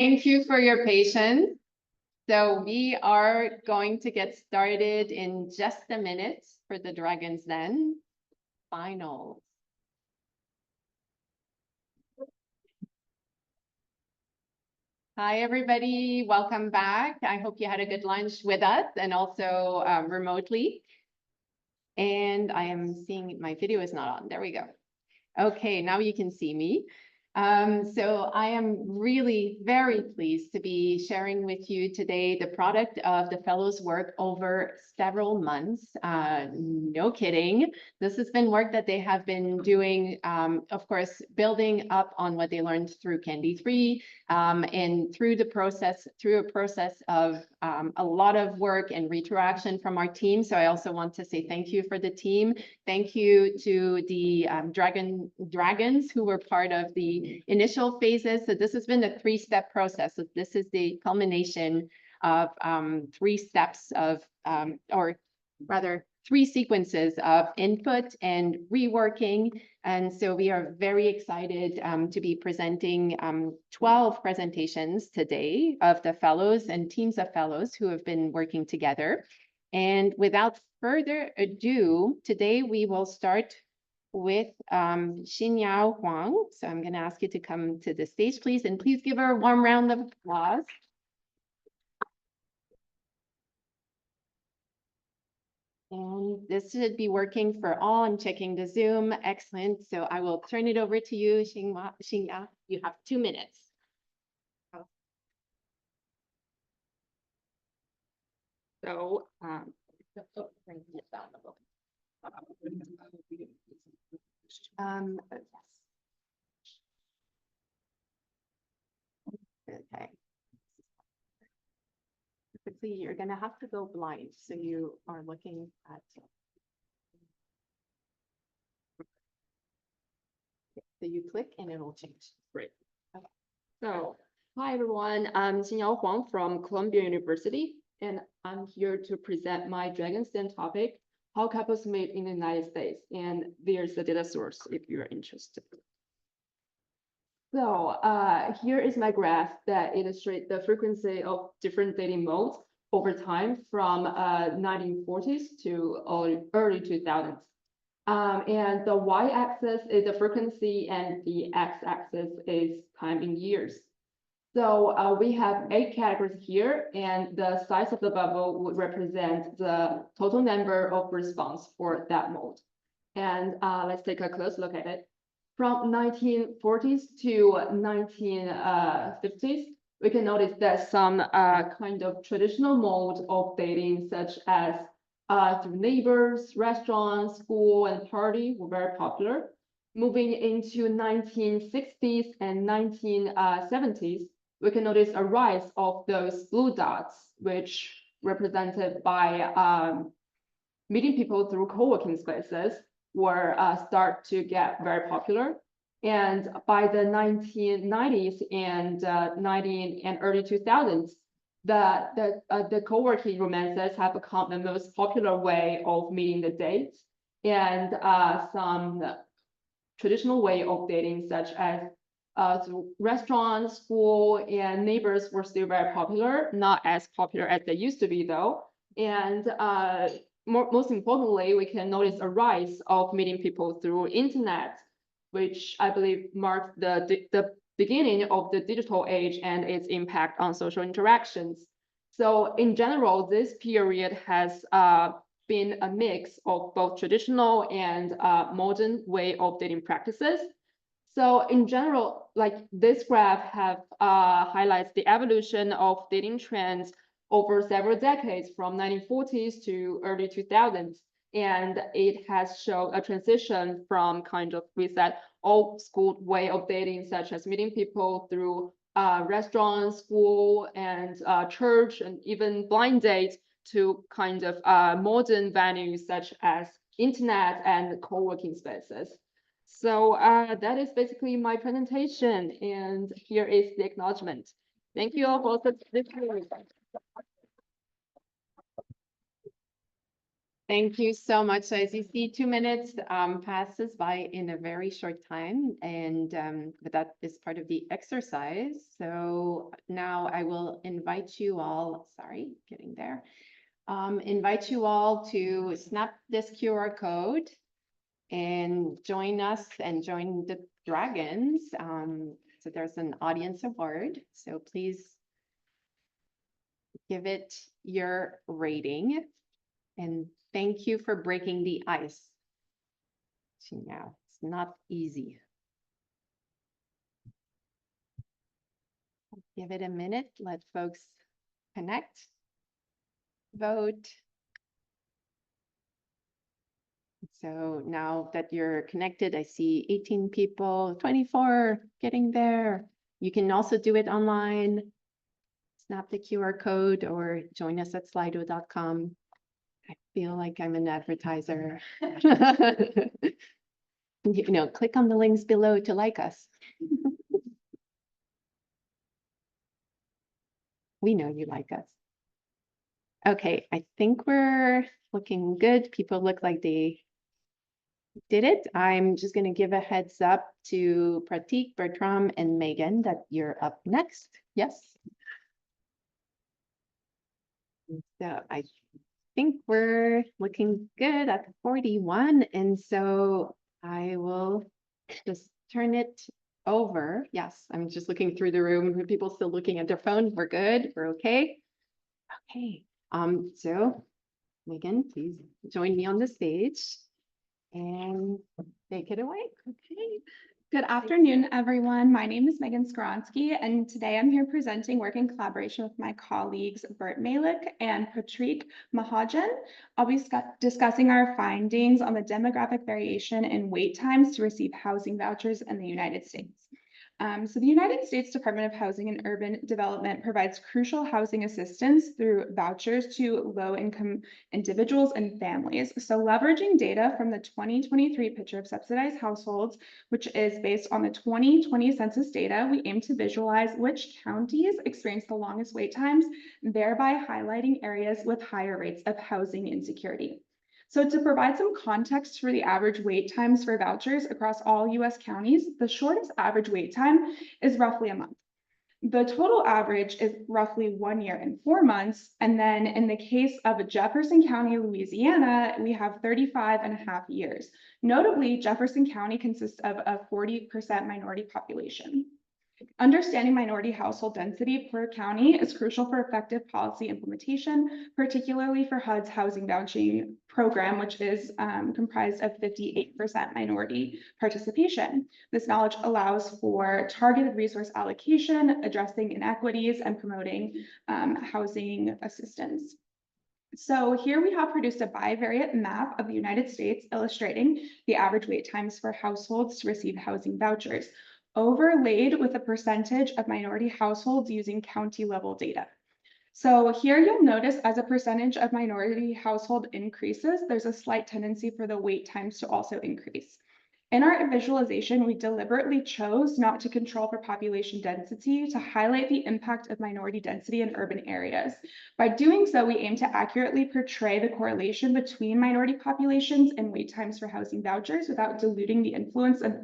Thank you for your patience. So we are going to get started in just a minute for the Dragons Den finals. Hi, everybody. Welcome back. I hope you had a good lunch with us and also remotely. And I am seeing my video is not on. There we go. Okay, now you can see me. So I am really very pleased to be sharing with you today the product of the fellows' work over several months. No kidding. This has been work that they have been doing, of course, building up on what they learned through CAnD3 and through a process of a lot of work and retroaction from our team. So I also want to say thank you for the team. Thank you to the dragons who were part of the initial phases. So this has been a three-step process. So this is the culmination of 3 steps of, or rather 3 sequences of input and reworking. And so we are very excited to be presenting 12 presentations today of the fellows and teams of fellows who have been working together. And without further ado, today we will start with Xinyao Huang. So I'm going to ask you to come to the stage, please, and please give her a warm round of applause. And this should be working for all. I'm checking the Zoom. Excellent. So I will turn it over to you, Xinya. You have 2 minutes. So, bring it down a little. Yes. Okay. Typically, you're going to have to go blind, so you are looking at. So you click and it will change. Great. Okay. So, hi everyone, I'm Xinyao Huang from Columbia University, and I'm here to present my Dragons Den topic, how couples meet in the United States, and there's the data source if you're interested. So, here is my graph that illustrates the frequency of different dating modes over time from 1940s to early 2000s. And the y-axis is the frequency and the x-axis is time in years. So we have 8 categories here, and the size of the bubble would represent the total number of response for that mode. And let's take a close look at it. From 1940s to 1950s, we can notice that some kind of traditional mode of dating, such as through neighbors, restaurants, school, and party were very popular. Moving into 1960s and 1970s, we can notice a rise of those blue dots, which represented by meeting people through co-working spaces were start to get very popular. And by the 1990s and early 2000s, the co-working romances have become the most popular way of meeting the dates, and some traditional way of dating, such as through restaurants, school, and neighbors were still very popular, not as popular as they used to be though. And most importantly, we can notice a rise of meeting people through internet, which I believe marks the beginning of the digital age and its impact on social interactions. So in general, this period has been a mix of both traditional and modern way of dating practices. So in general, like this graph have highlights the evolution of dating trends over several decades from 1940s to early 2000s. And it has shown a transition from kind of with that old school way of dating, such as meeting people through restaurants, school, and church, and even blind dates, to kind of modern venues such as internet and co-working spaces. So that is basically my presentation, and here is the acknowledgement. Thank you all for listening. Thank you so much. So as you see, 2 minutes passes by in a very short time, and but that is part of the exercise. So now I will invite you all, sorry, getting there. Invite you all to snap this QR code and join us and join the dragons. So there's an audience award. So please give it your rating. And thank you for breaking the ice. Yeah, it's not easy. Give it a minute, let folks connect, vote. So now that you're connected, I see 18 people, 24 getting there. You can also do it online. Snap the QR code or join us at slido.com. I feel like I'm an advertiser. You know, click on the links below to like us. We know you like us. Okay, I think we're looking good. People look like they did it. I'm just going to give a heads up to Pratik, Bertram, and Megan that you're up next. Yes. So I think we're looking good at 41. And so I will just turn it over. Yes, I'm just looking through the room. People still looking at their phone. We're good. We're okay. Okay. So Megan, please join me on the stage and take it away. Okay. Good afternoon, everyone. My name is Megan Skronsky, and today I'm here presenting work in collaboration with my colleagues Bert Malik and Patrick Mahajan. I'll be discussing our findings on the demographic variation in wait times to receive housing vouchers in the United States. So the United States Department of Housing and Urban Development provides crucial housing assistance through vouchers to low-income individuals and families. So leveraging data from the 2023 Picture of Subsidized Households, which is based on the 2020 census data, we aim to visualize which counties experience the longest wait times, thereby highlighting areas with higher rates of housing insecurity. So to provide some context for the average wait times for vouchers across all US counties, the shortest average wait time is roughly a month. The total average is roughly 1 year and 4 months. And then in the case of Jefferson County, Louisiana, we have 35.5 years. Notably, Jefferson County consists of a 40% minority population. Understanding minority household density per county is crucial for effective policy implementation, particularly for HUD's housing vouching program, which is comprised of 58% minority participation. This knowledge allows for targeted resource allocation, addressing inequities, and promoting housing assistance. So here we have produced a bivariate map of the United States illustrating the average wait times for households to receive housing vouchers, overlaid with a percentage of minority households using county level data. So here you'll notice as a percentage of minority household increases, there's a slight tendency for the wait times to also increase. In our visualization, we deliberately chose not to control for population density to highlight the impact of minority density in urban areas. By doing so, we aim to accurately portray the correlation between minority populations and wait times for housing vouchers without diluting the influence of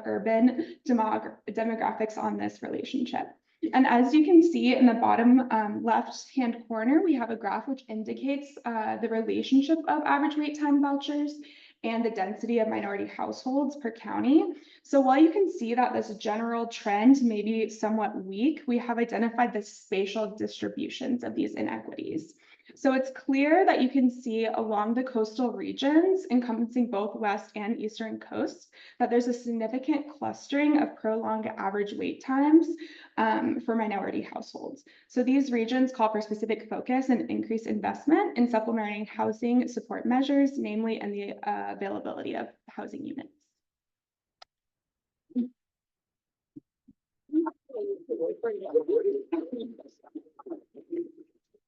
urban demographics on this relationship. And as you can see in the bottom left-hand corner, we have a graph which indicates the relationship of average wait time vouchers and the density of minority households per county. So while you can see that this general trend may be somewhat weak, we have identified the spatial distributions of these inequities. So it's clear that you can see along the coastal regions encompassing both west and eastern coasts that there's a significant clustering of prolonged average wait times for minority households. So these regions call for specific focus and increased investment in supplementing housing support measures, namely in the availability of housing units.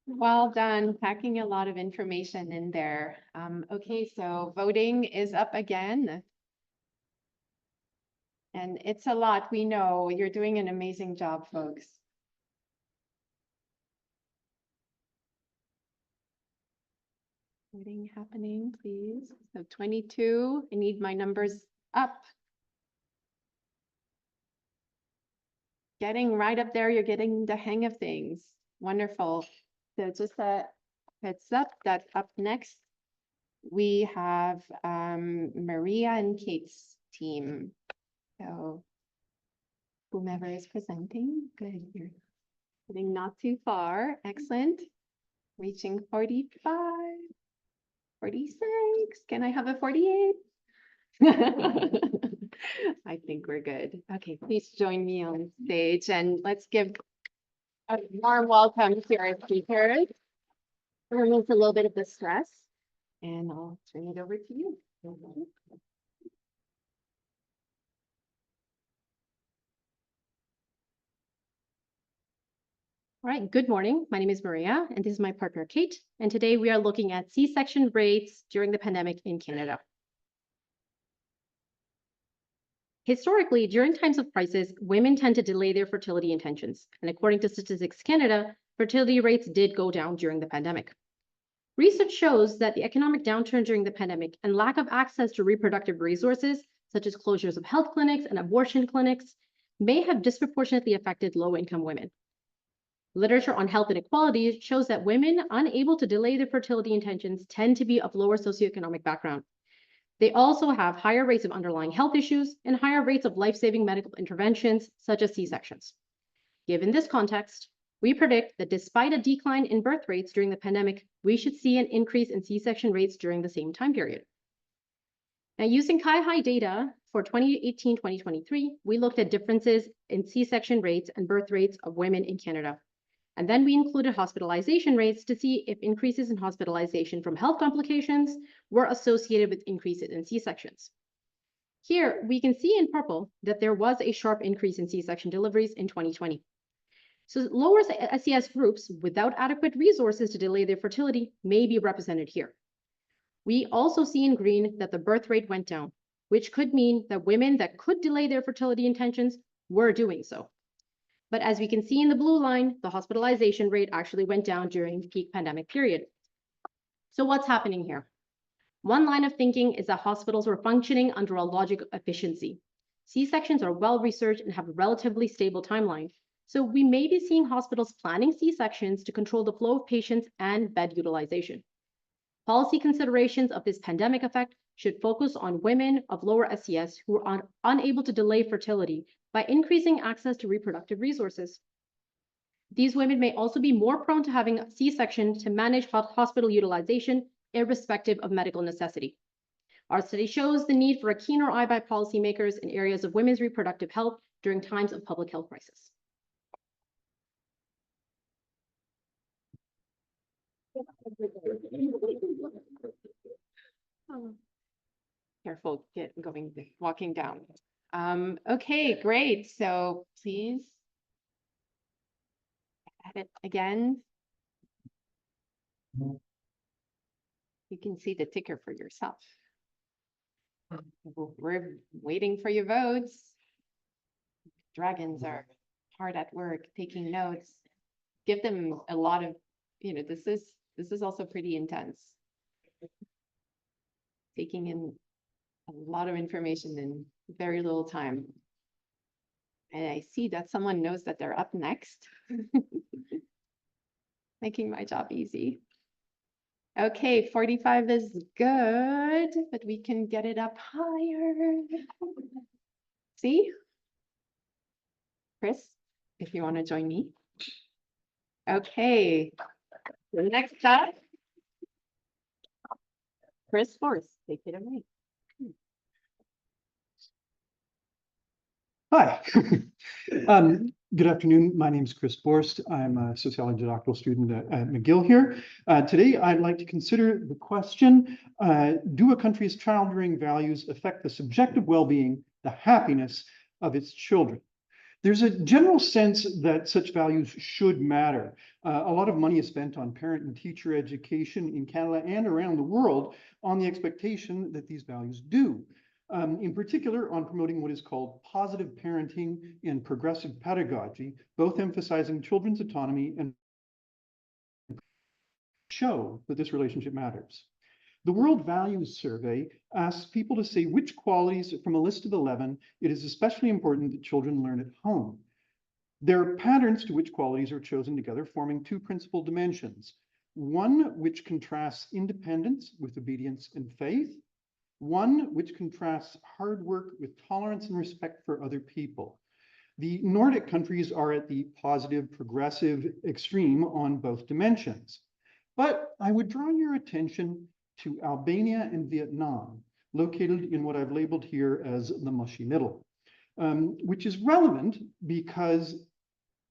Well done, packing a lot of information in there. Okay, so voting is up again. And it's a lot, we know. You're doing an amazing job, folks. Voting happening, please. So 22, I need my numbers up. Getting right up there, you're getting the hang of things. Wonderful. So just a heads up that up next, we have Maria and Kate's team. So whomever is presenting, good. You're getting not too far. Excellent. Reaching 45, 46. Can I have a 48? I think we're good. Okay, please join me on stage and let's give a warm welcome to our speakers. Remove a little bit of the stress and I'll turn it over to you. All right, good morning. My name is Maria and this is my partner Kate. And today we are looking at C-section rates during the pandemic in Canada. Historically, during times of crisis, women tend to delay their fertility intentions. And according to Statistics Canada, fertility rates did go down during the pandemic. Research shows that the economic downturn during the pandemic and lack of access to reproductive resources, such as closures of health clinics and abortion clinics, may have disproportionately affected low-income women. Literature on health inequality shows that women unable to delay their fertility intentions tend to be of lower socioeconomic background. They also have higher rates of underlying health issues and higher rates of life-saving medical interventions, such as C-sections. Given this context, we predict that despite a decline in birth rates during the pandemic, we should see an increase in C-section rates during the same time period. Now, using CAi data for 2018-2023, we looked at differences in C-section rates and birth rates of women in Canada. And then we included hospitalization rates to see if increases in hospitalization from health complications were associated with increases in C-sections. Here, we can see in purple that there was a sharp increase in C-section deliveries in 2020. So lower SES groups without adequate resources to delay their fertility may be represented here. We also see in green that the birth rate went down, which could mean that women that could delay their fertility intentions were doing so. But as we can see in the blue line, the hospitalization rate actually went down during the peak pandemic period. So what's happening here? One line of thinking is that hospitals were functioning under a logic of efficiency. C-sections are well-researched and have a relatively stable timeline. So we may be seeing hospitals planning C-sections to control the flow of patients and bed utilization. Policy considerations of this pandemic effect should focus on women of lower SES who are unable to delay fertility by increasing access to reproductive resources. These women may also be more prone to having a C-section to manage hospital utilization, irrespective of medical necessity. Our study shows the need for a keener eye by policymakers in areas of women's reproductive health during times of public health crisis. Careful, walking down. Okay, great. So please add it again. You can see the ticker for yourself. We're waiting for your votes. Dragons are hard at work taking notes. Give them a lot of, this is also pretty intense. Taking in a lot of information in very little time. And I see that someone knows that they're up next. Making my job easy. Okay, 45 is good, but we can get it up higher. See? Chris, if you want to join me. Okay, the next up, Chris Force, take it away. Hi, good afternoon. My name is Chris Borst. I'm a sociology doctoral student at McGill here. Today, I'd like to consider the question, do a country's child-rearing values affect the subjective well-being, the happiness of its children? There's a general sense that such values should matter. A lot of money is spent on parent and teacher education in Canada and around the world on the expectation that these values do. In particular on promoting what is called positive parenting and progressive pedagogy, both emphasizing children's autonomy and show that this relationship matters. The World Values Survey asks people to say which qualities from a list of 11 it is especially important that children learn at home. There are patterns to which qualities are chosen together, forming two principal dimensions. One which contrasts independence with obedience and faith. One which contrasts hard work with tolerance and respect for other people. The Nordic countries are at the positive, progressive extreme on both dimensions. But I would draw your attention to Albania and Vietnam, located in what I've labeled here as the mushy middle, which is relevant because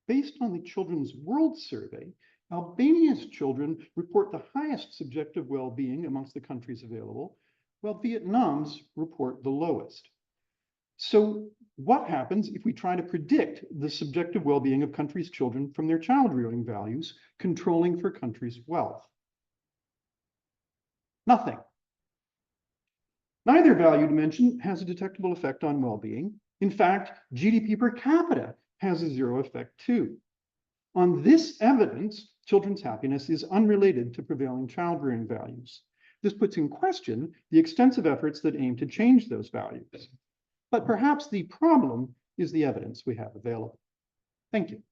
based on the Children's World Survey, Albania's children report the highest subjective well-being amongst the countries available, while Vietnam's report the lowest. So what happens if we try to predict the subjective well-being of countries' children from their child-rearing values, controlling for countries' wealth? Nothing. Neither value dimension has a detectable effect on well-being. In fact, GDP per capita has a zero effect too. On this evidence, children's happiness is unrelated to prevailing child-rearing values. This puts in question the extensive efforts that aim to change those values. But perhaps the problem is the evidence we have available. Thank you.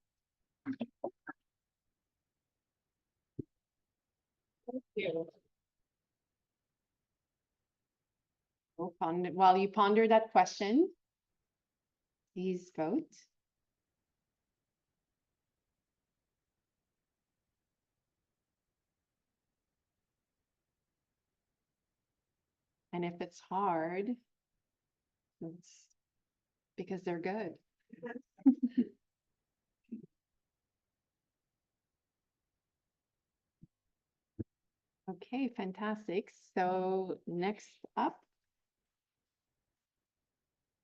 Thank you. While you ponder that question, please vote. And if it's hard, it's because they're good. Okay, fantastic. So next up,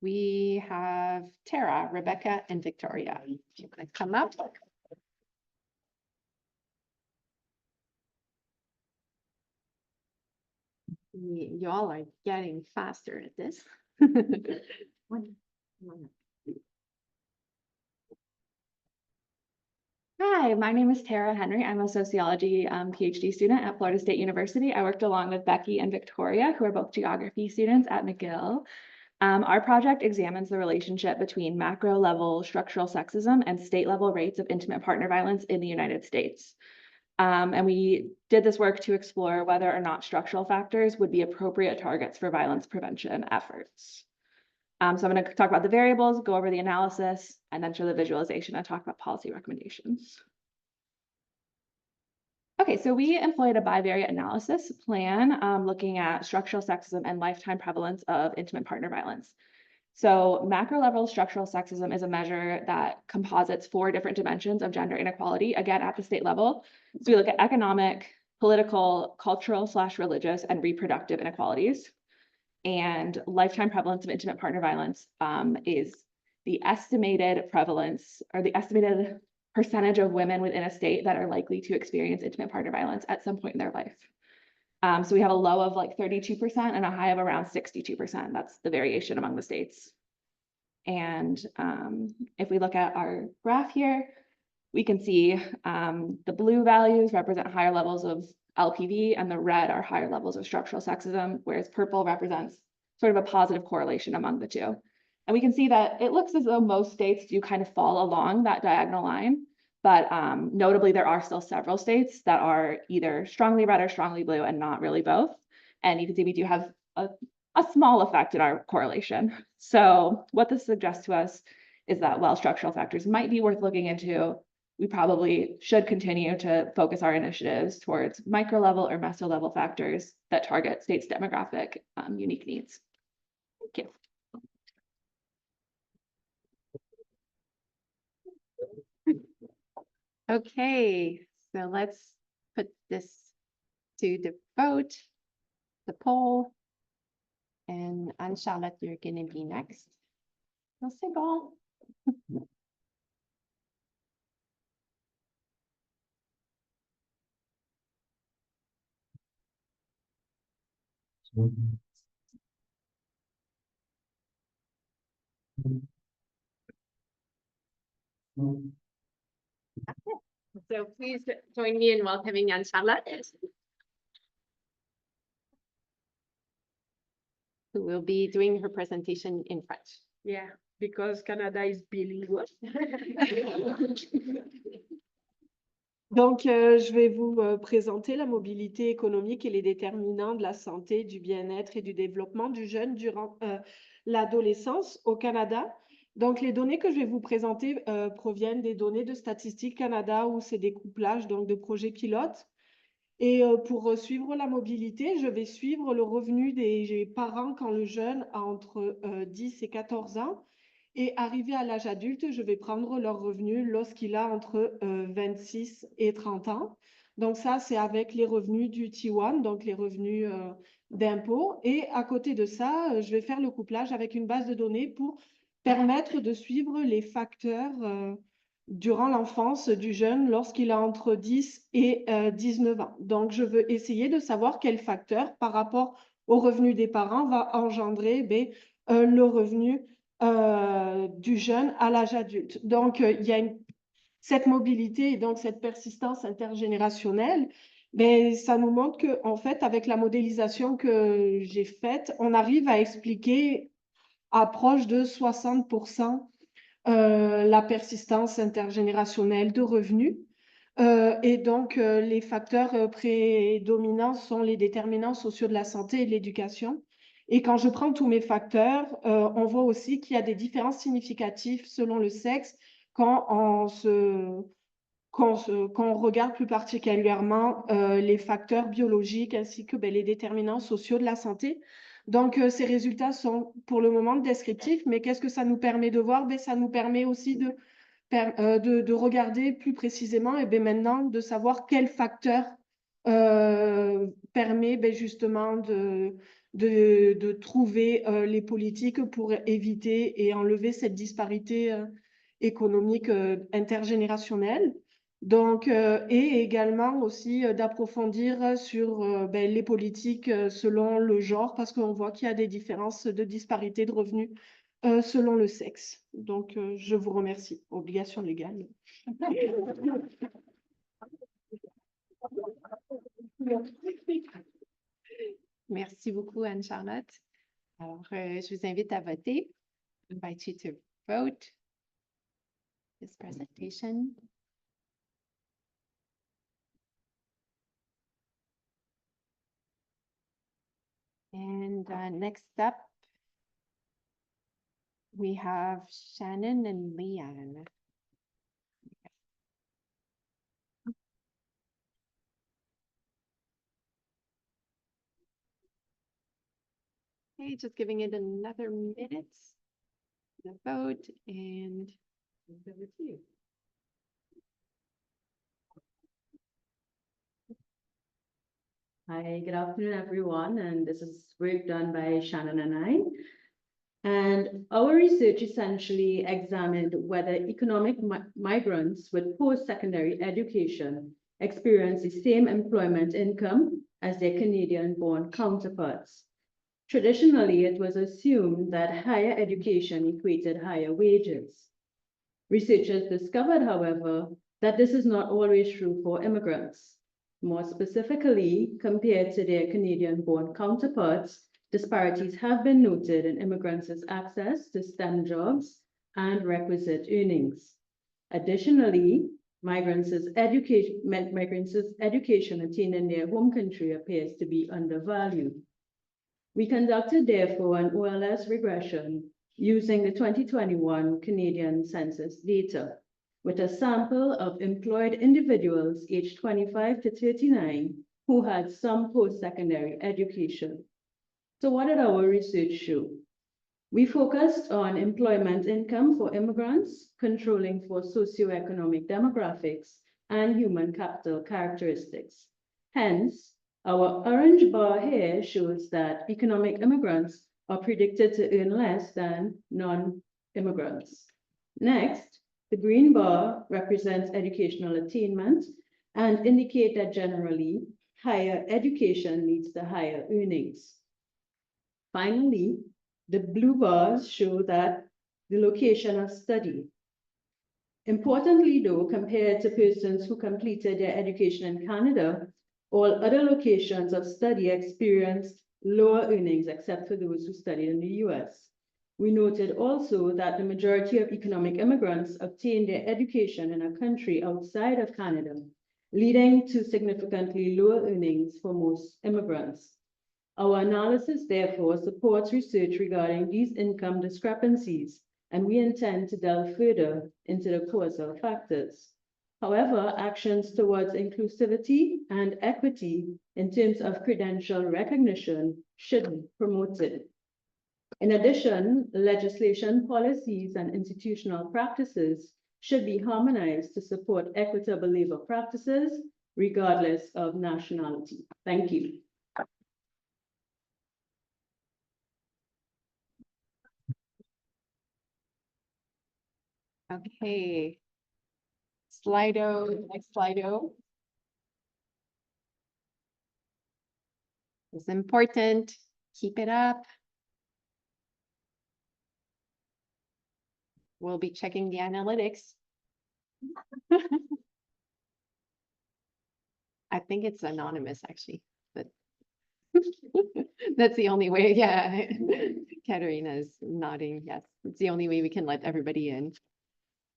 we have Tara, Rebecca, and Victoria. If you want to come up. Y'all are getting faster at this. Hi, my name is Tara Henry. I'm a sociology PhD student at Florida State University. I worked along with Becky and Victoria, who are both geography students at McGill. Our project examines the relationship between macro level structural sexism and state level rates of intimate partner violence in the United States. And we did this work to explore whether or not structural factors would be appropriate targets for violence prevention efforts. So I'm going to talk about the variables, go over the analysis, and then show the visualization and talk about policy recommendations. Okay, so we employed a bivariate analysis plan looking at structural sexism and lifetime prevalence of intimate partner violence. So macro level structural sexism is a measure that composites 4 different dimensions of gender inequality, again, at the state level. So we look at economic, political, cultural/religious, and reproductive inequalities. And lifetime prevalence of intimate partner violence is the estimated prevalence or the estimated percentage of women within a state that are likely to experience intimate partner violence at some point in their life. So we have a low of like 32% and a high of around 62%. That's the variation among the states. And if we look at our graph here, we can see the blue values represent higher levels of LPV and the red are higher levels of structural sexism, whereas purple represents sort of a positive correlation among the two. And we can see that it looks as though most states do kind of fall along that diagonal line. But notably, there are still several states that are either strongly red or strongly blue and not really both. And you can see we do have a small effect in our correlation. So what this suggests to us is that while structural factors might be worth looking into, we probably should continue to focus our initiatives towards micro level or meso level factors that target states' demographic unique needs. Thank you. Okay, so let's put this to the vote, the poll. And Anne-Charlotte, you're gonna be next. No, c'est bon. So please join me in welcoming Anne-Charlotte. who will be doing her presentation in French. Yeah, because Canada is bilingual. Donc, je vais vous présenter la mobilité économique et les déterminants de la santé, du bien-être et du développement du jeune durant l'adolescence au Canada. Donc, les données que je vais vous présenter proviennent des données de Statistique Canada où c'est des couplages donc, de projets pilotes. Et pour suivre la mobilité, je vais suivre le revenu des parents quand le jeune a entre 10 et 14 ans. Et arrivé à l'âge adulte, je vais prendre leur revenu lorsqu'il a entre 26 et 30 ans. Donc ça, c'est avec les revenus du T1, donc les revenus d'impôt. Et à côté de ça, je vais faire le couplage avec une base de données pour permettre de suivre les facteurs durant l'enfance du jeune lorsqu'il a entre 10 et 19 ans. Donc, je veux essayer de savoir quel facteur par rapport au revenu des parents va engendrer le revenu du jeune à l'âge adulte. Donc, il y a cette mobilité et donc cette persistance intergénérationnelle. Mais ça nous montre que, en fait, avec la modélisation que j'ai faite, on arrive à expliquer à proche de 60% la persistance intergénérationnelle de revenus. Et donc, les facteurs prédominants sont les déterminants sociaux de la santé et de l'éducation. Et quand je prends tous mes facteurs, on voit aussi qu'il y a des différences significatives selon le sexe quand on regarde plus particulièrement les facteurs biologiques ainsi que les déterminants sociaux de la santé. Donc, ces résultats sont pour le moment descriptifs, mais qu'est-ce que ça nous permet de voir? Ça nous permet aussi de regarder plus précisément et maintenant de savoir quel facteur permet justement de trouver les politiques pour éviter et enlever cette disparité économique intergénérationnelle. Donc, et également aussi d'approfondir sur les politiques selon le genre, parce qu'on voit qu'il y a des différences de disparité de revenus selon le sexe. Donc, je vous remercie. Obligation légale. Merci beaucoup, Anne-Charlotte. Alors, je vous invite à voter. I invite you to vote this presentation. And next up, we have Shannon and Leanne. Okay, just giving it another minute. The vote and over to you. Hi, good afternoon, everyone, and this is work done by Shannon and I. And our research essentially examined whether economic migrants with post-secondary education experience the same employment income as their Canadian-born counterparts. Traditionally, it was assumed that higher education equated higher wages. Researchers discovered, however, that this is not always true for immigrants. More specifically, compared to their Canadian-born counterparts, disparities have been noted in immigrants' access to STEM jobs and requisite earnings. Additionally, migrants' education attained in their home country appears to be undervalued. We conducted, therefore, an OLS regression using the 2021 Canadian Census data, with a sample of employed individuals aged 25 to 39 who had some post-secondary education. So what did our research show? We focused on employment income for immigrants, controlling for socioeconomic demographics and human capital characteristics. Hence, our orange bar here shows that economic immigrants are predicted to earn less than non-immigrants. Next, the green bar represents educational attainment and indicate that generally higher education leads to higher earnings. Finally, the blue bars show that the location of study. Importantly, though, compared to persons who completed their education in Canada, all other locations of study experienced lower earnings except for those who studied in the US. We noted also that the majority of economic immigrants obtained their education in a country outside of Canada, leading to significantly lower earnings for most immigrants. Our analysis therefore supports research regarding these income discrepancies, and we intend to delve further into the causal factors. However, actions towards inclusivity and equity in terms of credential recognition should be promoted. In addition, legislation, policies, and institutional practices should be harmonized to support equitable labor practices, regardless of nationality. Thank you. Okay. Slido, next Slido. It's important. Keep it up. We'll be checking the analytics. I think it's anonymous, actually, but that's the only way. Yeah. Katerina is nodding. Yes, it's the only way we can let everybody in.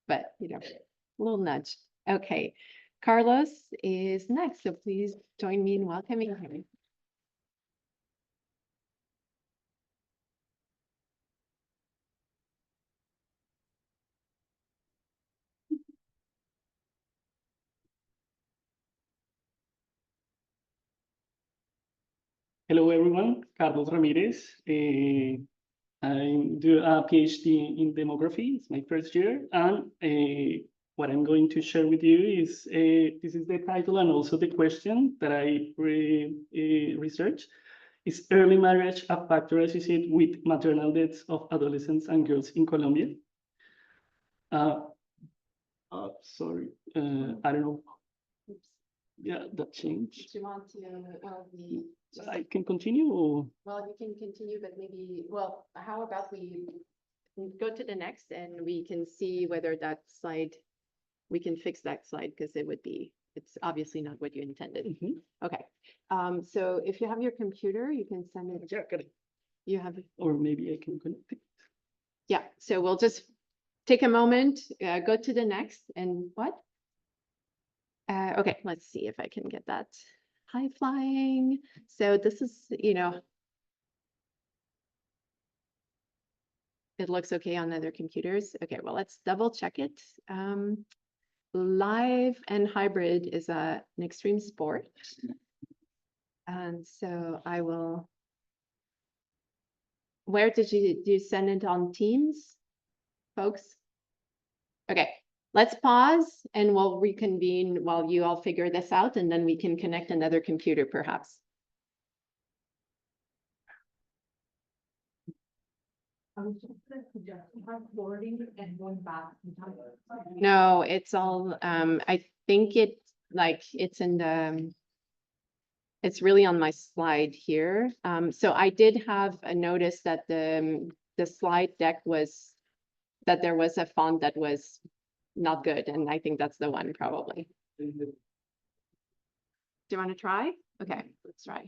But, you know, a little nudge. Okay. Carlos is next, so please join me in welcoming him. Hello, everyone. Carlos Ramirez. I do a PhD in demography. It's my first year. And what I'm going to share with you is, this is the title and also the question that I researched. Is early marriage a factor associated with maternal deaths of adolescents and girls in Colombia? Sorry, I don't know. Yeah, that changed. Do you want to, I can continue or? well, you can continue, but maybe, well, how about we go to the next and we can see whether that slide, we can fix that slide because it would be, it's obviously not what you intended. Okay. So if you have your computer, you can send it. Yeah, got it. You have it. Or maybe I can connect it. Yeah, so we'll just take a moment, go to the next and what? Okay, let's see if I can get that high flying. So this is, you know, it looks okay on other computers. Okay, well, let's double check it. Live and hybrid is an extreme sport. And so I will, where did you send it on Teams, folks? Okay, let's pause and we'll reconvene while you all figure this out and then we can connect another computer perhaps. No, it's all, I think it's in the, it's really on my slide here. So I did have a notice that the slide deck was, that there was a font that was not good, and I think that's the one probably. Do you want to try? Okay, let's try.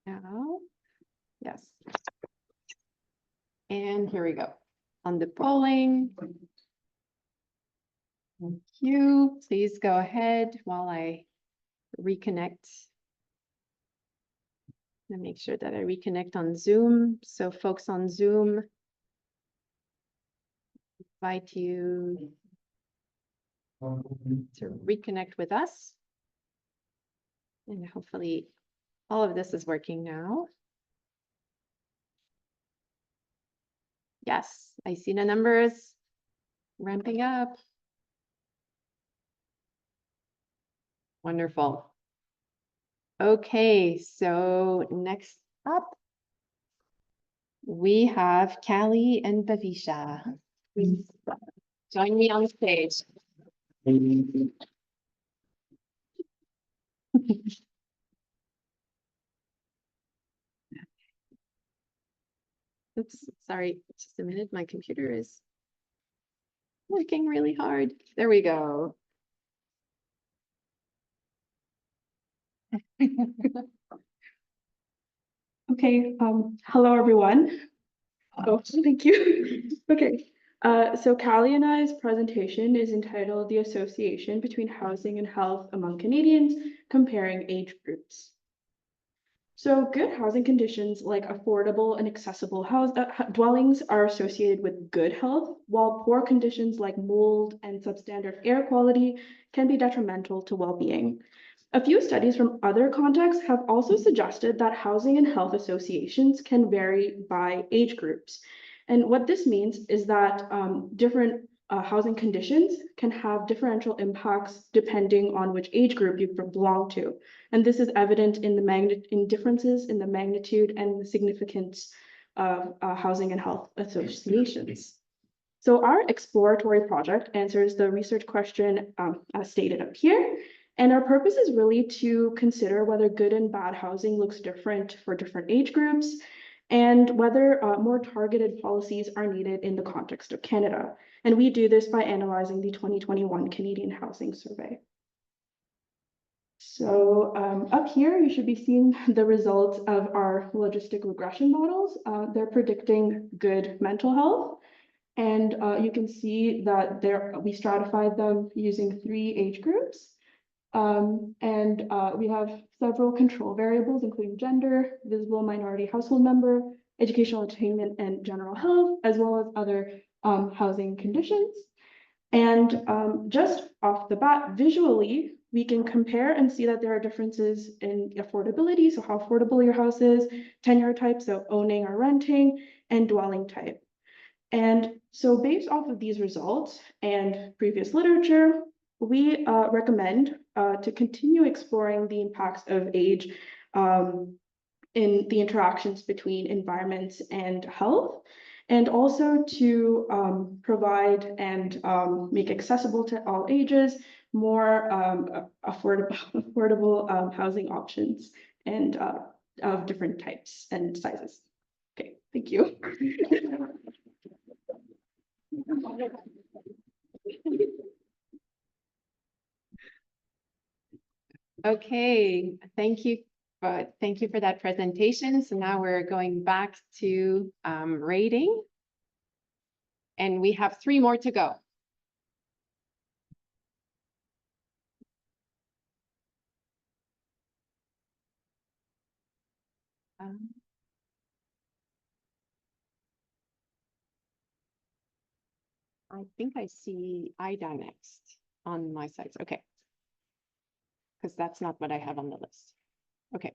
Now, yes. And here we go. On the polling. Thank you. Please go ahead while I reconnect. And make sure that I reconnect on Zoom. So folks on Zoom, invite you to reconnect with us. And hopefully all of this is working now. Yes, I see the numbers ramping up. Wonderful. Okay, so next up, we have Callie and Bavisha. Please join me on stage. Oops, sorry, just a minute. My computer is working really hard. There we go. Okay, hello, everyone. Oh, thank you. Okay, so Callie and I's presentation is entitled The Association Between Housing and Health Among Canadians, Comparing Age Groups. So good housing conditions like affordable and accessible dwellings are associated with good health, while poor conditions like mold and substandard air quality can be detrimental to well-being. A few studies from other contexts have also suggested that housing and health associations can vary by age groups. And what this means is that different housing conditions can have differential impacts depending on which age group you belong to. And this is evident in the differences in the magnitude and the significance of housing and health associations. So our exploratory project answers the research question as stated up here. And our purpose is really to consider whether good and bad housing looks different for different age groups and whether more targeted policies are needed in the context of Canada. And we do this by analyzing the 2021 Canadian Housing Survey. So up here, you should be seeing the results of our logistic regression models. They're predicting good mental health. And you can see that we stratified them using 3 age groups. We have several control variables, including gender, visible minority household member, educational attainment, and general health, as well as other housing conditions. And just off the bat, visually, we can compare and see that there are differences in affordability, so how affordable your house is, tenure type, so owning or renting, and dwelling type. And so based off of these results and previous literature, we recommend to continue exploring the impacts of age in the interactions between environments and health, and also to provide and make accessible to all ages more affordable housing options and of different types and sizes. Okay, thank you. Okay, thank you. Thank you for that presentation. So now we're going back to rating. And we have 3 more to go. I think I see Ida next on my slides. Okay. Because that's not what I have on the list. Okay.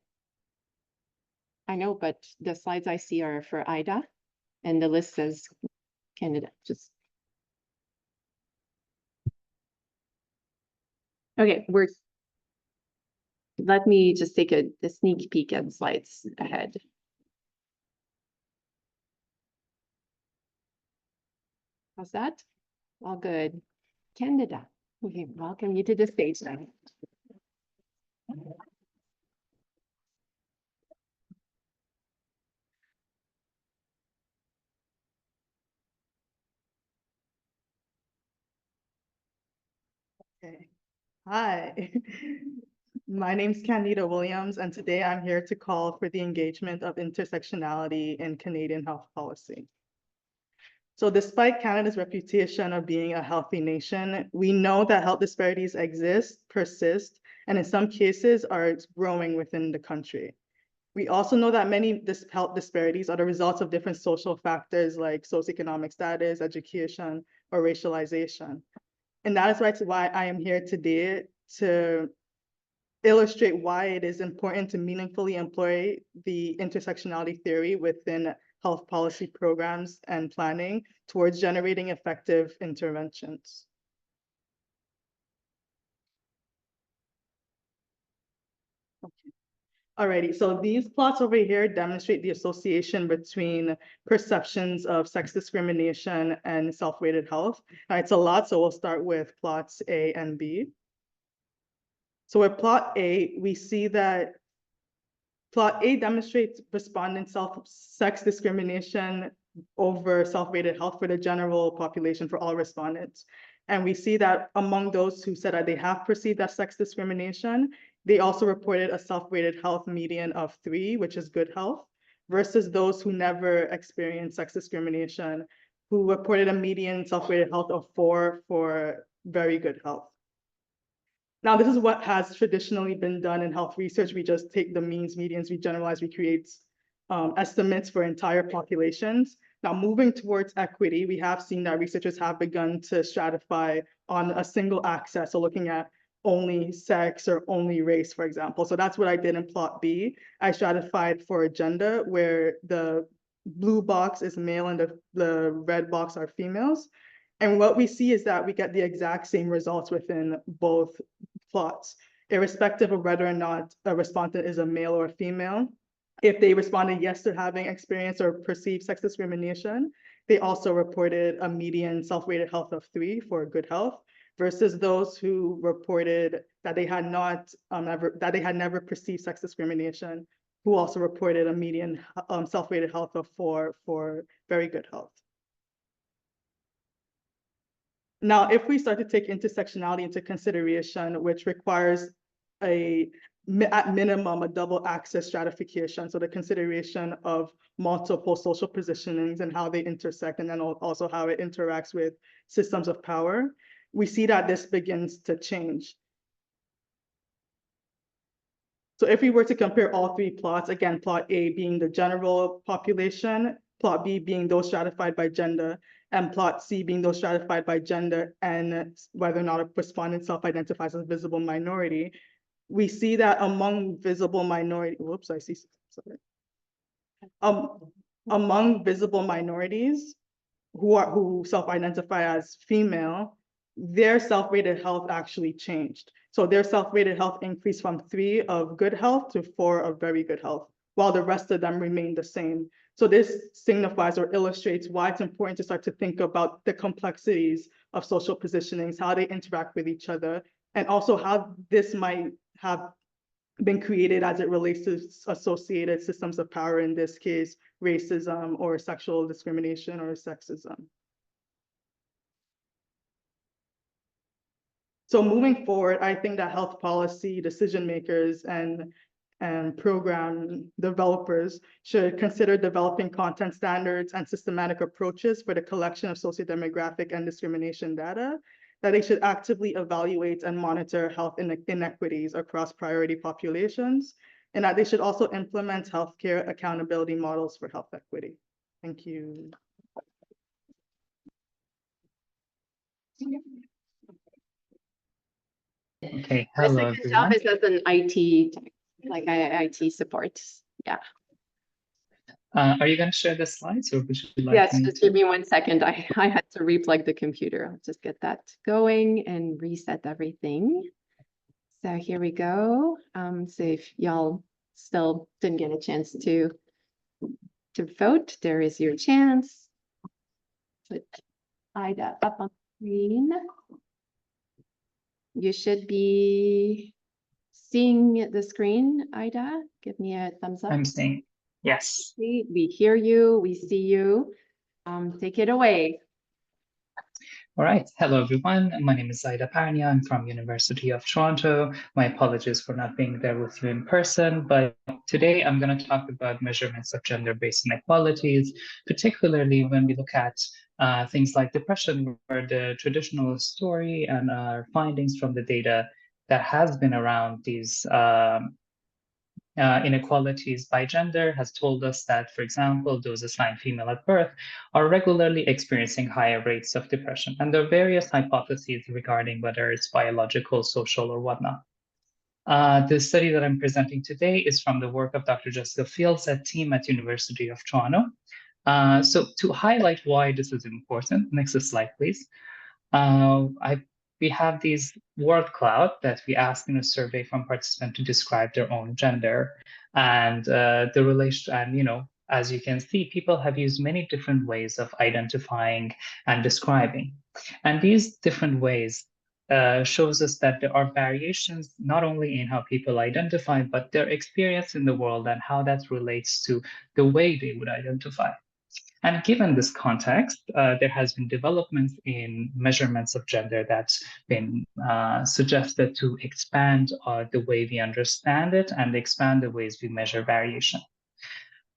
I know, but the slides I see are for Ida and the list says Canada. Just. Okay, let me just take a sneak peek at the slides ahead. How's that? All good. Canada. Okay, welcome you to the stage now. Okay. Hi, my name's Candida Williams, and today I'm here to call for the engagement of intersectionality in Canadian health policy. So despite Canada's reputation of being a healthy nation, we know that health disparities exist, persist, and in some cases are growing within the country. We also know that many health disparities are the results of different social factors like socioeconomic status, education, or racialization. And that is why I am here today to illustrate why it is important to meaningfully employ the intersectionality theory within health policy programs and planning towards generating effective interventions. Okay. Alrighty, so these plots over here demonstrate the association between perceptions of sex discrimination and self-rated health. It's a lot, so we'll start with plots A and B. So with plot A, we see that plot A demonstrates respondent sex discrimination over self-rated health for the general population for all respondents. And we see that among those who said that they have perceived as sex discrimination, they also reported a self-rated health median of 3, which is good health, versus those who never experienced sex discrimination, who reported a median self-rated health of 4 for very good health. Now, this is what has traditionally been done in health research. We just take the means, medians, we generalize, we create estimates for entire populations. Now, moving towards equity, we have seen that researchers have begun to stratify on a single axis, so looking at only sex or only race, for example. So that's what I did in plot B. I stratified for agenda, where the blue box is male and the red box are females. And what we see is that we get the exact same results within both plots, irrespective of whether or not a respondent is a male or a female. If they responded yes to having experienced or perceived sex discrimination, they also reported a median self-rated health of 3 for good health, versus those who reported that they had not never perceived sex discrimination, who also reported a median self-rated health of 4 for very good health. Now, if we start to take intersectionality into consideration, which requires at minimum a double access stratification, so the consideration of multiple social positionings and how they intersect, and then also how it interacts with systems of power, we see that this begins to change. So if we were to compare all three plots, again, plot A being the general population, plot B being those stratified by gender, and plot C being those stratified by gender and whether or not a respondent self-identifies as a visible minority, we see that among visible minority, whoops, I see, sorry. Among visible minorities who self-identify as female, their self-rated health actually changed. So their self-rated health increased from 3 of good health to 4 of very good health, while the rest of them remained the same. So this signifies or illustrates why it's important to start to think about the complexities of social positionings, how they interact with each other, and also how this might have been created as it relates to associated systems of power, in this case, racism or sexual discrimination or sexism. So moving forward, I think that health policy decision makers and program developers should consider developing content standards and systematic approaches for the collection of sociodemographic and discrimination data, that they should actively evaluate and monitor health inequities across priority populations, and that they should also implement healthcare accountability models for health equity. Thank you. Okay, My hello second job everyone. is as an IT, like IT support. Yeah. Are you going to share the slides, or would you like Yes, me just to? give me 1 second. I had to replug the computer. I'll just get that going and reset everything. So here we go. So if y'all still didn't get a chance to vote, there is your chance. Put Ida up on screen. You should be seeing the screen, Ida. Give me a thumbs up. I'm saying yes. We hear you, we see you. Take it away. All right. Hello, everyone. My name is Zaida Parnia. I'm from University of Toronto. My apologies for not being there with you in person, but today I'm going to talk about measurements of gender-based inequalities, particularly when we look at things like depression, where the traditional story and our findings from the data that has been around these inequalities by gender has told us that, for example, those assigned female at birth are regularly experiencing higher rates of depression. And there are various hypotheses regarding whether it's biological, social, or whatnot. The study that I'm presenting today is from the work of Dr. Jessica Fields and team at University of Toronto. So to highlight why this is important, next slide, please. We have these word cloud that we asked in a survey from participants to describe their own gender, and the relation. And as you can see, people have used many different ways of identifying and describing, and these different ways shows us that there are variations not only in how people identify, but their experience in the world and how that relates to the way they would identify. And given this context, there has been developments in measurements of gender that's been suggested to expand the way we understand it and expand the ways we measure variation.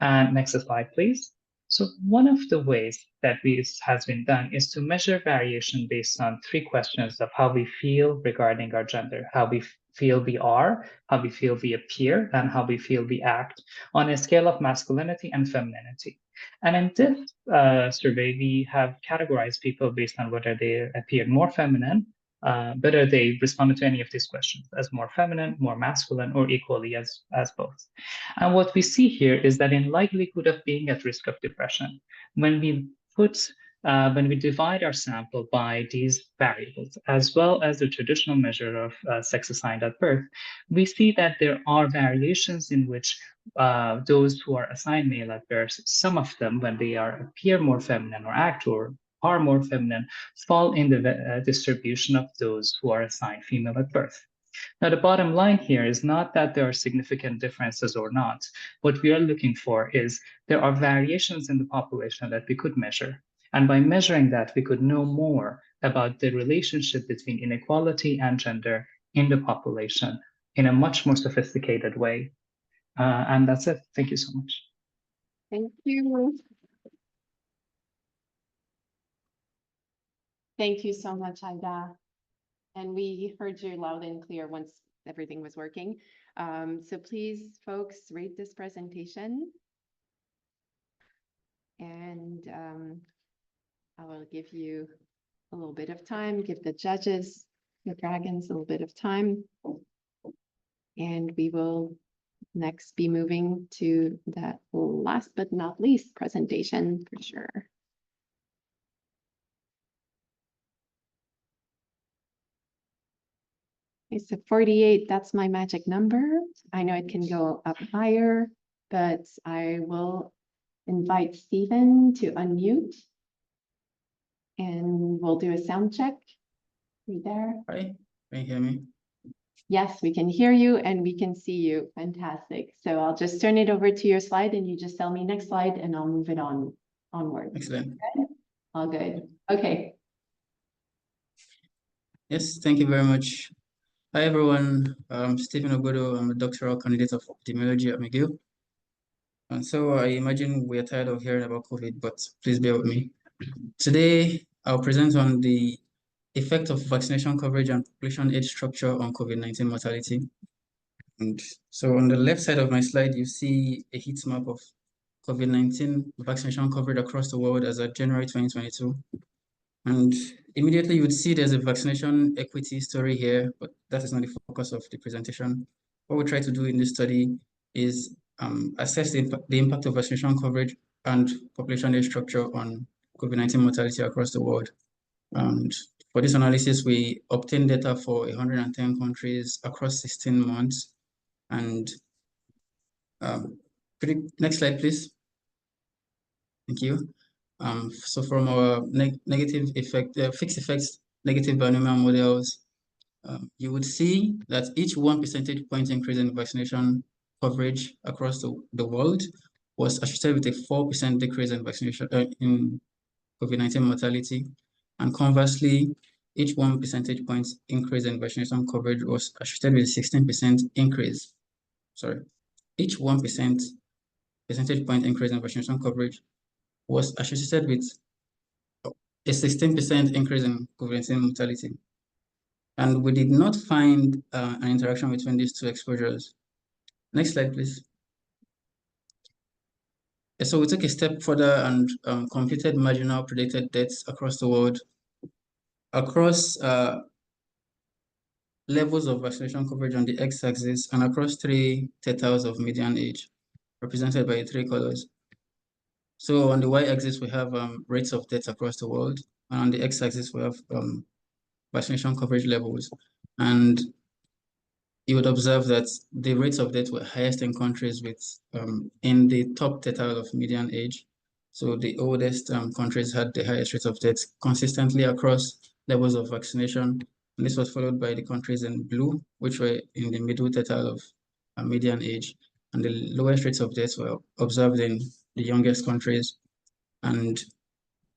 And next slide, please. So one of the ways that this has been done is to measure variation based on 3 questions of how we feel regarding our gender, how we feel we are, how we feel we appear, and how we feel we act on a scale of masculinity and femininity. And in this survey, we have categorized people based on whether they appear more feminine, whether they responded to any of these questions as more feminine, more masculine, or equally as both. And what we see here is that in likelihood of being at risk of depression, when we put when we divide our sample by these variables, as well as the traditional measure of sex assigned at birth, we see that there are variations in which those who are assigned male at birth, some of them, when they appear more feminine or act or are more feminine, fall in the distribution of those who are assigned female at birth. Now, the bottom line here is not that there are significant differences or not. What we are looking for is there are variations in the population that we could measure. And by measuring that, we could know more about the relationship between inequality and gender in the population in a much more sophisticated way. And that's it. Thank you so much. Thank you. Thank you so much, Ida. And we heard you loud and clear once everything was working. So please, folks, rate this presentation. And I will give you a little bit of time, give the judges, the dragons, a little bit of time. And we will next be moving to that last but not least presentation for sure. Okay, so 48, that's my magic number. I know it can go up higher, but I will invite Stephen to unmute. And we'll do a sound check. Are you there? Hi, can you hear me? Yes, we can hear you and we can see you. Fantastic. So I'll just turn it over to your slide and you just tell me next slide and I'll move it onward. Excellent. Okay? All good. Okay. Yes, thank you very much. Hi, everyone. I'm Stephen Obodo. I'm a doctoral candidate of epidemiology at McGill. And so I imagine we are tired of hearing about COVID, but please bear with me. Today, I'll present on the effect of vaccination coverage and population age structure on COVID-19 mortality. And so on the left side of my slide, you see a heat map of COVID-19 vaccination coverage across the world as of January 2022. And immediately you would see there's a vaccination equity story here, but that is not the focus of the presentation. What we try to do in this study is assess the impact of vaccination coverage and population age structure on COVID-19 mortality across the world. And for this analysis, we obtained data for 110 countries across 16 months. And next slide, please. Thank you. So from our negative effect, fixed effects, negative binomial models, you would see that each 1 percentage point increase in vaccination coverage across the world was associated with a 4% decrease in vaccination in COVID-19 mortality. And conversely, each 1 percentage point increase in vaccination coverage was associated with a 16% increase. Sorry, each 1% percentage point increase in vaccination coverage was associated with a 16% increase in COVID-19 mortality. And we did not find an interaction between these two exposures. Next slide, please. So we took a step further and computed marginal predicted deaths across the world, across levels of vaccination coverage on the x-axis and across 3 tertiles of median age, represented by 3 colors. So on the y-axis, we have rates of deaths across the world, and on the x-axis, we have vaccination coverage levels. And you would observe that the rates of death were highest in countries with in the top tertile of median age. So the oldest countries had the highest rates of death consistently across levels of vaccination. And this was followed by the countries in blue, which were in the middle tertile of median age. And the lowest rates of death were observed in the youngest countries. And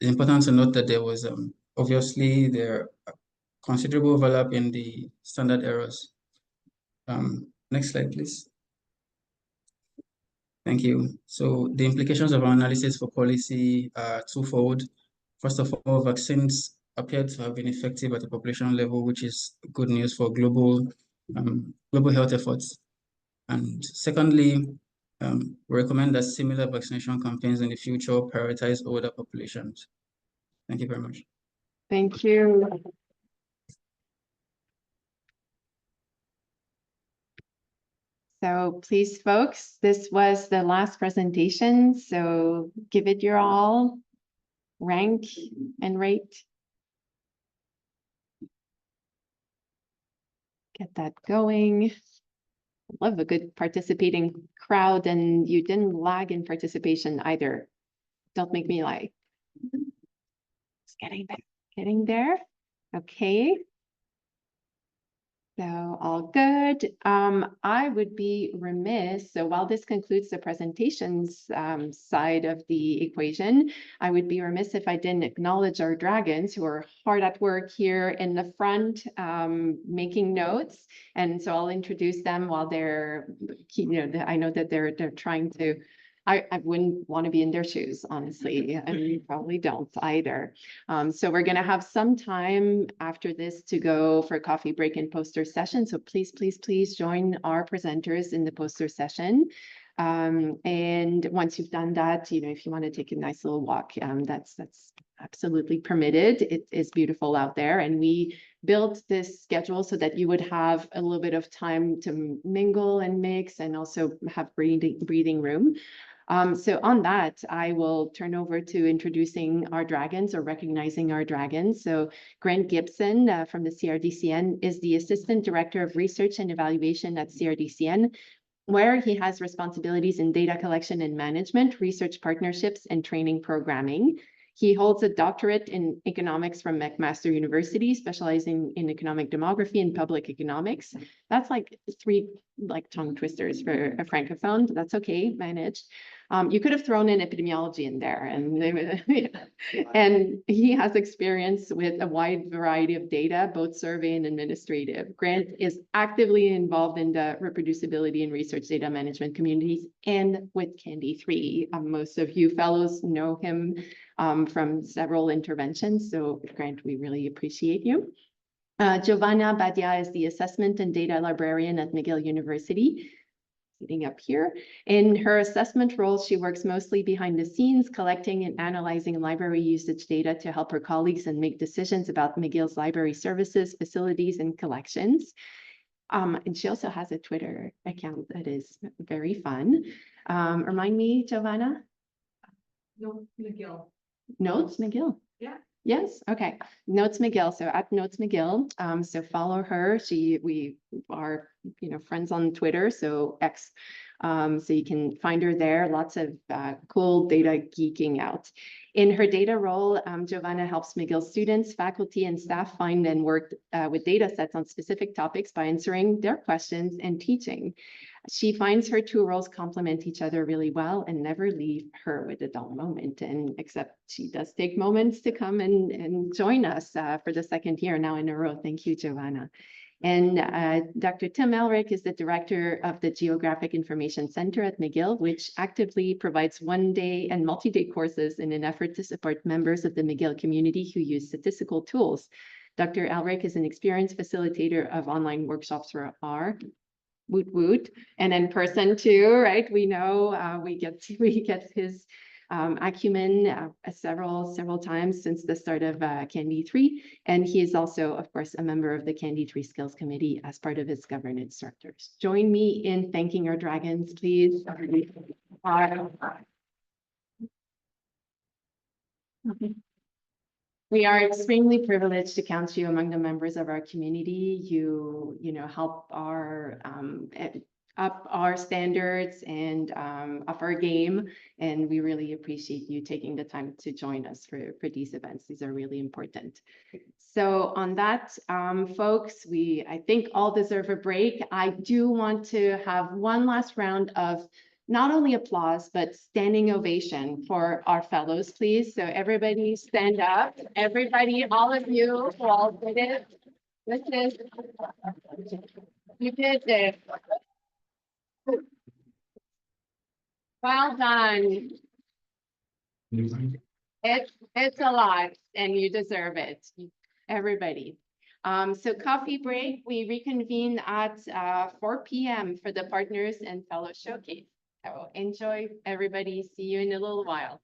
it's important to note that there was obviously there considerable overlap in the standard errors. Next slide, please. Thank you. So the implications of our analysis for policy are twofold. First of all, vaccines appear to have been effective at the population level, which is good news for global health efforts. And secondly, we recommend that similar vaccination campaigns in the future prioritize older populations. Thank you very much. Thank you. So please, folks, this was the last presentation, so give it your all. rank and rate. Get that going. Love a good participating crowd, and you didn't lag in participation either. Don't make me lie. It's getting there. Okay. So all good. I would be remiss. So while this concludes the presentations side of the equation, I would be remiss if I didn't acknowledge our dragons who are hard at work here in the front, making notes. And so I'll introduce them while they're, I know that they're trying to. I wouldn't want to be in their shoes, honestly, and you probably don't either. So we're going to have some time after this to go for coffee break and poster session. So please, please, please join our presenters in the poster session. And once you've done that, if you want to take a nice little walk, that's absolutely permitted. It is beautiful out there. And we built this schedule so that you would have a little bit of time to mingle and mix and also have breathing room. So on that, I will turn over to introducing our dragons or recognizing our dragons. So Grant Gibson from the CRDCN is the Assistant Director of Research and Evaluation at CRDCN, where he has responsibilities in data collection and management, research partnerships, and training programming. He holds a doctorate in economics from McMaster University, specializing in economic demography and public economics. That's like three tongue twisters for a francophone. That's okay, managed. You could have thrown in epidemiology in there, and he has experience with a wide variety of data, both survey and administrative. Grant is actively involved in the reproducibility and research data management communities and with CAnD3. Most of you fellows know him from several interventions. So Grant, we really appreciate you. Giovanna Badia is the assessment and data librarian at McGill University, sitting up here. In her assessment role, she works mostly behind the scenes, collecting and analyzing library usage data to help her colleagues and make decisions about McGill's library services, facilities, and collections. And she also has a Twitter account that is very fun. Remind me, Giovanna? No, McGill. Notes McGill. Yeah. Yes. Okay. Notes McGill. So at Notes McGill. So follow her. We are, friends on Twitter. So X. So you can find her there. Lots of cool data geeking out. In her data role, Giovanna helps McGill students, faculty, and staff find and work with data sets on specific topics by answering their questions and teaching. She finds her two roles complement each other really well and never leave her with a dull moment. And except she does take moments to come and join us for the second year now in a row. Thank you, Giovanna. And Dr. Tim Elric is the director of the Geographic Information Center at McGill, which actively provides one-day and multi-day courses in an effort to support members of the McGill community who use statistical tools. Dr. Elric is an experienced facilitator of online workshops for R. Woot woot, and in person too, right? We know we get his acumen several times since the start of CAnD3, and he is also, of course, a member of the CAnD3 Skills Committee as part of its governance structures. Join me in thanking our dragons, please. We are extremely privileged to count you among the members of our community. You help up our standards and up our game, and we really appreciate you taking the time to join us for these events. These are really important. So on that, folks, I think all deserve a break. I do want to have one last round of not only applause, but standing ovation for our fellows, please. So everybody stand up. Everybody, all of you who all did it. You did it. Well done. It's a lot and you deserve it, everybody. So coffee break, we reconvene at 4 p.m. for the Partners and Fellows Showcase. So enjoy, everybody. See you in a little while.